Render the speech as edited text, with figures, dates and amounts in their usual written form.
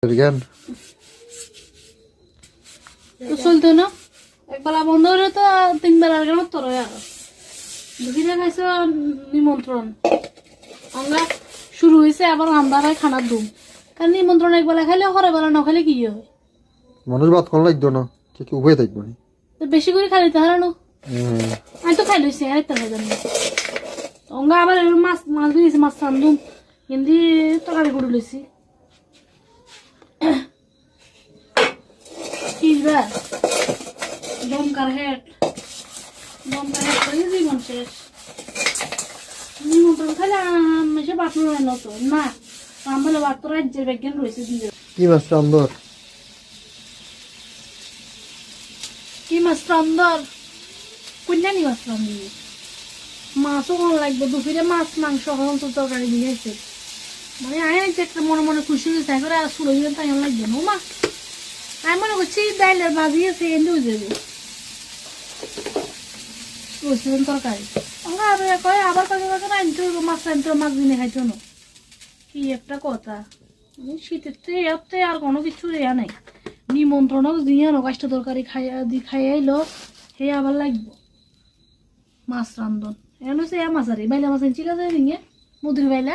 জ্ঞান তো চলতো না একবেলা বন্ধ হলে তো 3 বেলার কেন তোর আর দুদিনে খাইছো নিমন্ত্রণ আমরা শুরু হয়েছে আবার আন্দারায় খানার ধুম কারণ নিমন্ত্রণ একবেলা খাইলে হরে বেলা না খাইলে কি হয় মানুষ ভাত কোন লাগতো না কি উভয় থাকবো না তো বেশি করে খাইলে তো হারানো আমি তো খাই লইছি আর একটা খাই জানি অঙ্গা আবার মাছ মাছ দিয়েছি মাছ রান্ধুম কিন্তু তরকারি করে লইছি কিবা দমকার হেড করে জীবন শেষ নিমন্ত্রণ খাইলে সে বাত নতো না বলে বাত তো রাজ্যের বিজ্ঞান রয়েছে দিয়ে কি মাছ রান্ধর কি মাছ রান্ধর কোনখানি মাছ রান্ধি মাছও কম লাগবে দুপুরে মাছ মাংস হন তো তরকারি দিয়ে গেছে মানে আমি একটা মনে মনে খুশি হয়েছে করে আর শুরু হয়ে তাই লাগবে না মা আমি মনে করছি ডাইলের ভাজি আছে এনে হয়ে যাবে বুঝলেন তরকারি আর কয় আবার কাজে কাজে আনতে মাছ দিনে খাইতো না কি একটা কথা শীতের তো এতে আর কোনো কিছু ইয়া নাই নিমন্ত্রণও দিয়ে না কাজটা তরকারি খাইয়া এলো হে আবার লাগবো মাছ রান্ধন এমন হচ্ছে মাছ আর বাইলা মাছ ঠিক আছে নিয়ে মুদির বাইলা